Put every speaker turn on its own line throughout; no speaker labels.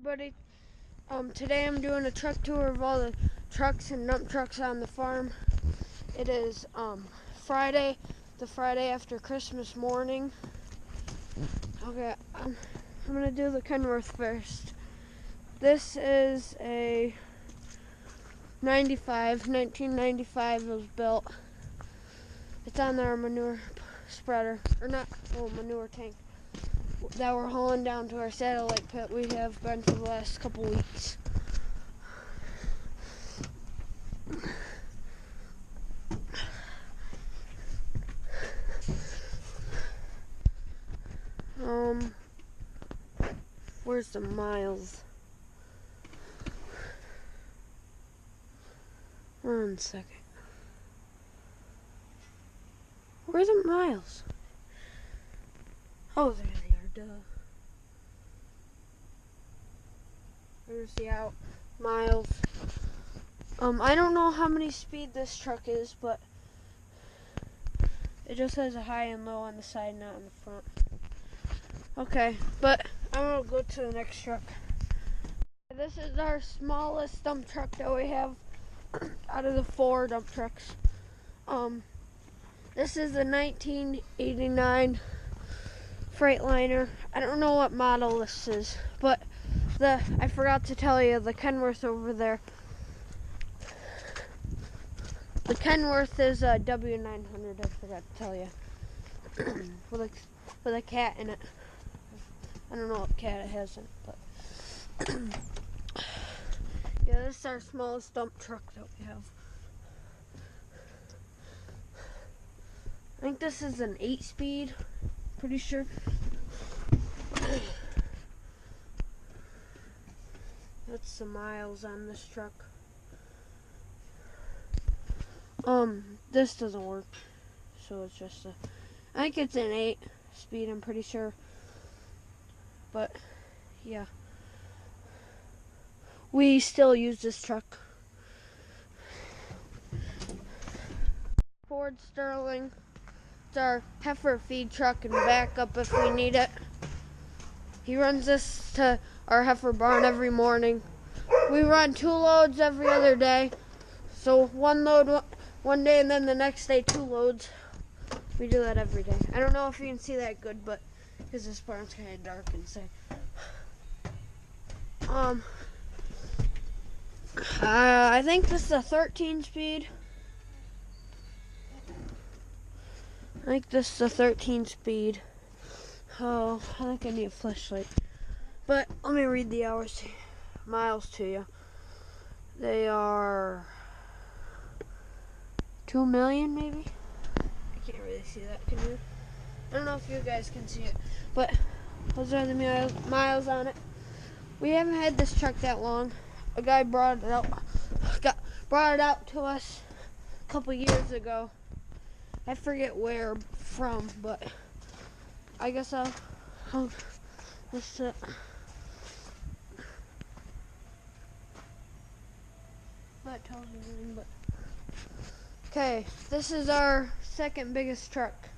Buddy, today I'm doing a truck tour of all the trucks and dump trucks on the farm. It is Friday, the Friday after Christmas morning. Okay, I'm gonna do the Kenworth first. This is a 1995 it was built. It's on our manure spreader, or not, manure tank that we're hauling down to our satellite pit. We have been for the last couple weeks. Where's the miles? 1 second. Where are the miles? Oh, there they are, duh. There's the out miles. I don't know how many speed this truck is, but it just has a high and low on the side, not on the front. Okay, but I'm gonna go to the next truck. This is our smallest dump truck that we have out of the 4 dump trucks. This is a 1989 Freightliner. I don't know what model this is, but I forgot to tell you, the Kenworth over there. The Kenworth is a W900, I forgot to tell you. with a cat in it. I don't know what cat it has in it, but yeah, this is our smallest dump truck that we have. I think this is an 8-speed, pretty sure. That's the miles on this truck. This doesn't work, so it's just I think it's an 8-speed, I'm pretty sure. But yeah, we still use this truck. Ford Sterling. It's our heifer feed truck and backup if we need it. He runs this to our heifer barn every morning. We run 2 loads every other day. So 1 load one day and then the next day 2 loads. We do that every day. I don't know if you can see that good, but because this barn's kind of dark inside. I think this is a 13-speed. I think this is a 13-speed. Oh, I think I need a flashlight. But let me read the miles to you. They are 2 million, maybe? I can't really see that, can you? I don't know if you guys can see it, but those are the miles on it. We haven't had this truck that long. A guy brought it out to us a couple years ago. I forget where from, but I guess I'll just that tells me anything, but okay, this is our second biggest truck.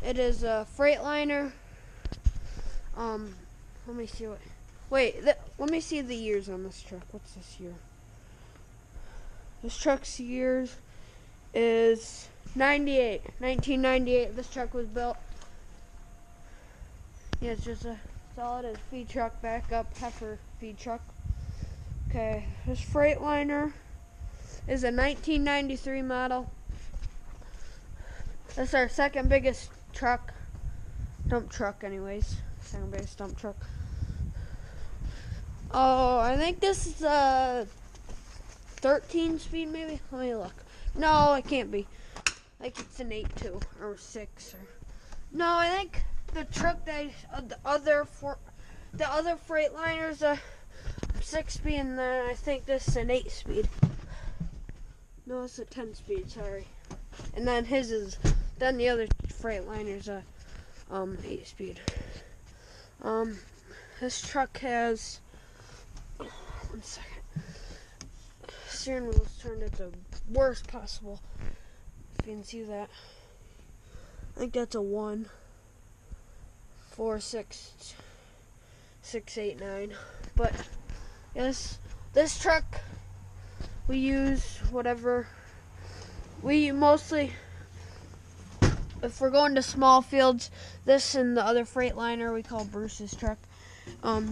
It is a Freightliner. Let me see let me see the years on this truck. What's this year? This truck's years is 1998. This truck was built. Yeah, it's just all it is. Feed truck, backup, heifer feed truck. Okay, this Freightliner is a 1993 model. That's our second biggest truck. Dump truck, anyways. Second biggest dump truck. Oh, I think this is a 13-speed, maybe? Let me look. No, it can't be. Like it's an 8.2 or 6 or. No, I think the truck the other Freightliner's a 6-speed, and then I think this is an 8-speed. No, it's a 10-speed. Sorry. And then the other Freightliner's a 8-speed. This truck has 1 second. Steering wheel's turned at the worst possible. If you can see that. I think that's a 1, 4, 6, 6, 8, 9. But this truck we use whatever. We mostly, if we're going to small fields, this and the other Freightliner we call Bruce's truck.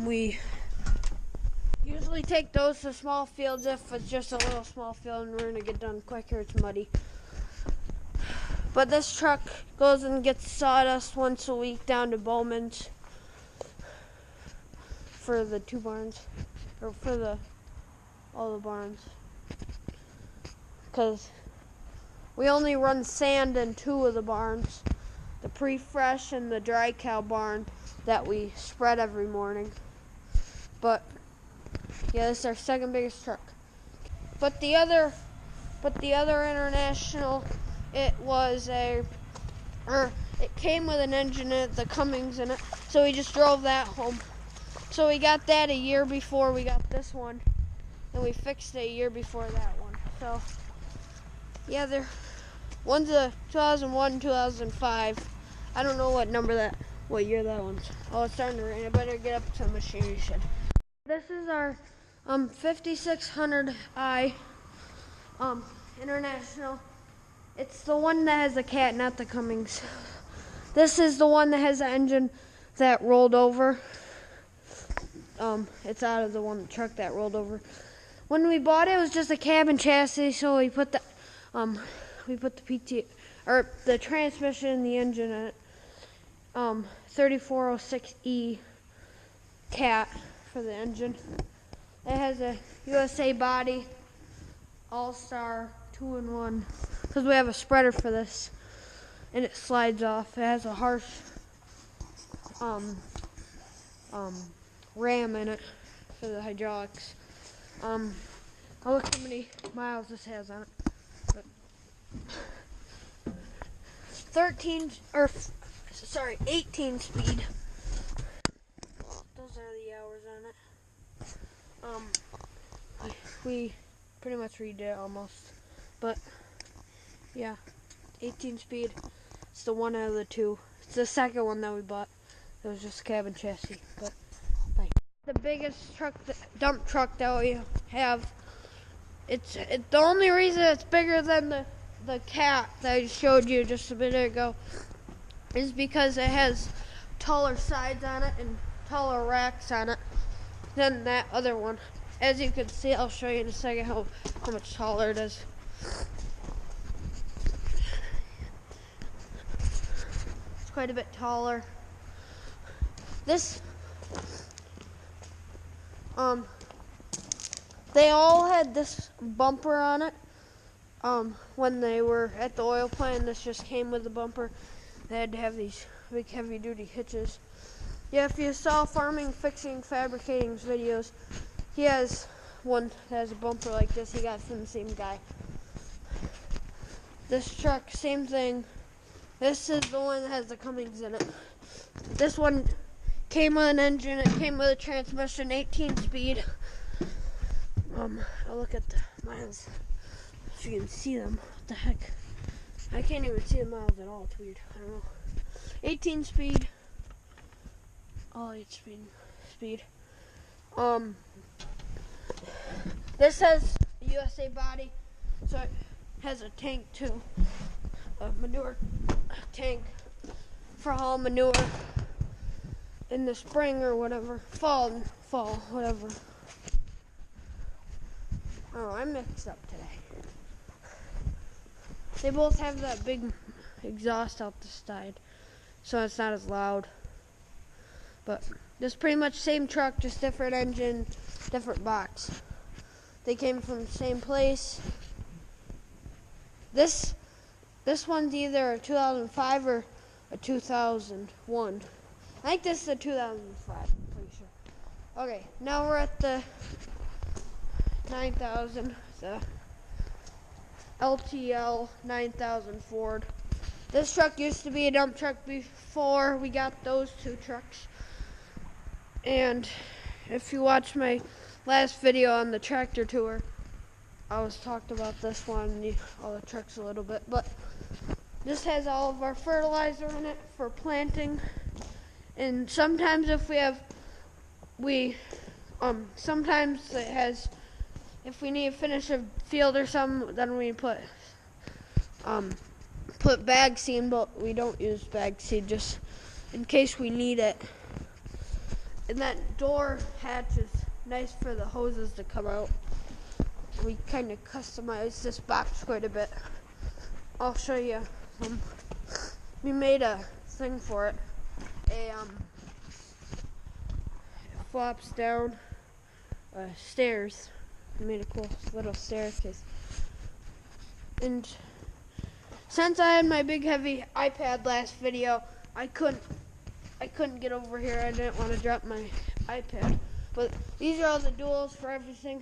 We usually take those to small fields if it's just a little small field and we're gonna get done quicker, it's muddy. But this truck goes and gets sawdust once a week down to Bowman's for the 2 barns, or for all the barns. Because we only run sand in 2 of the barns, the pre-fresh and the dry cow barn that we spread every morning. But yeah, this is our second biggest truck. But the other International, it came with an engine in it, the Cummins in it, so we just drove that home. So we got that a year before we got this one, and we fixed it a year before that one. So yeah, one's a 2001, 2005. I don't know what year that one's. Oh, it's starting to rain. I better get up to the machinery shed. This is our 5600i International. It's the one that has the cat, not the Cummins. This is the one that has the engine that rolled over. It's out of the truck that rolled over. When we bought it, it was just a cab and chassis, so we put the the transmission and the engine in it. 3406E cat for the engine. It has a USA body, All-Star 2-in-1, because we have a spreader for this, and it slides off. It has a harsh ram in it for the hydraulics. I'll look how many miles this has on it. But 18 speed. Those are the hours on it. We pretty much redid it almost, but yeah, 18 speed. It's the one out of the 2. It's the second one that we bought. It was just cab and chassis. But the biggest dump truck that we have. It's the only reason it's bigger than the cat that I showed you just a minute ago is because it has taller sides on it and taller racks on it than that other one. As you can see, I'll show you in a second how much taller it is. It's quite a bit taller. They all had this bumper on it when they were at the oil plant. This just came with the bumper. They had to have these big heavy duty hitches. Yeah, if you saw Farming, Fixing, Fabricating's videos, he has one that has a bumper like this. He got it from the same guy. This truck, same thing. This is the one that has the Cummins in it. This one came with an engine. It came with a transmission, 18 speed. I'll look at the miles if you can see them. What the heck? I can't even see the miles at all. It's weird. I don't know. 18 speed. All 8 speed. This has a USA body, so it has a tank too. A manure tank for haul manure in the spring or whatever. Fall, whatever. Oh, I'm mixed up today. They both have that big exhaust out the side, so it's not as loud. But this pretty much same truck, just different engine, different box. They came from the same place. This one's either a 2005 or a 2001. I think this is a 2005, I'm pretty sure. Okay, now we're at the 9000, the LTL 9000 Ford. This truck used to be a dump truck before we got those 2 trucks. And if you watch my last video on the tractor tour, I was talked about this one, all the trucks a little bit. But this has all of our fertilizer in it for planting. And sometimes if we Sometimes it has, if we need to finish a field or something, then we put bag seed, but we don't use bag seed just in case we need it. And that door hatch is nice for the hoses to come out. We kind of customized this box quite a bit. I'll show you. We made a thing for it. It flops down stairs. We made a cool little staircase. And since I had my big heavy iPad last video, I couldn't get over here. I didn't want to drop my iPad. But these are all the duals for everything.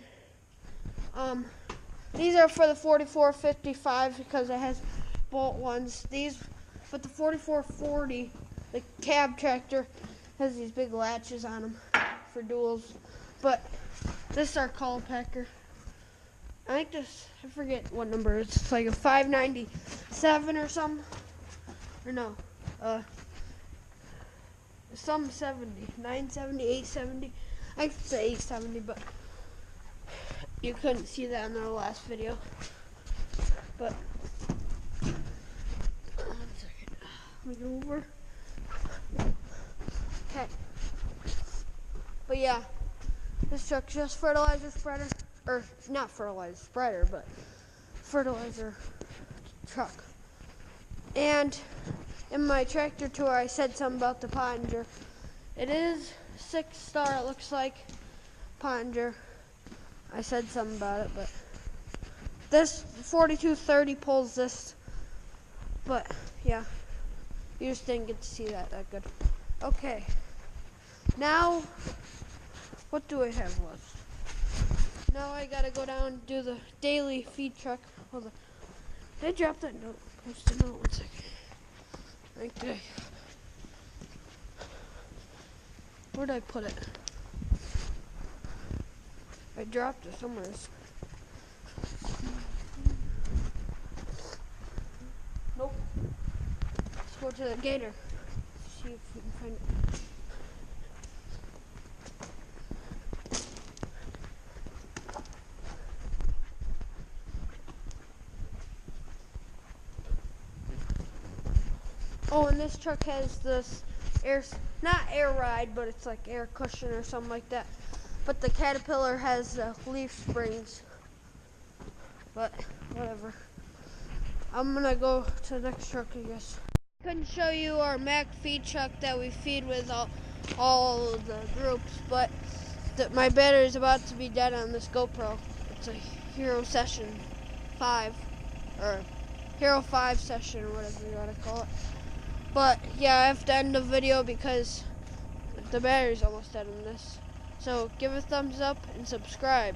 These are for the 4455 because it has bolt ones. But the 4440, the cab tractor, has these big latches on them for duals. But this is our call packer. I forget what number it is. It's like a 597 or something. Or no, some 70, 970, 870. I could say 870, but you couldn't see that in our last video. But, 1 second. Let me go over. Okay. But yeah, this truck's just fertilizer spreader. Or not fertilizer spreader, but fertilizer truck. And in my tractor tour, I said something about the Pottinger. It is 6-star, it looks like, Pottinger. I said something about it, but this 4230 pulls this. But yeah, you just didn't get to see that good. Okay, now what do I have left? Now I gotta go down and do the daily feed truck. Hold on. Did I drop that note? Post a note. 1 second. Right there. Where'd I put it? I dropped it somewhere. Nope. Let's go to the gator. See if we can find it. Oh, and this truck has this not air ride, but it's like air cushion or something like that. But the Caterpillar has leaf springs. But whatever. I'm gonna go to the next truck, I guess. I couldn't show you our Mac feed truck that we feed with all of the groups, but my battery is about to be dead on this GoPro. It's a Hero Session 5, or Hero 5 session, or whatever you want to call it. But yeah, I have to end the video because the battery's almost dead on this. So give a thumbs up and subscribe.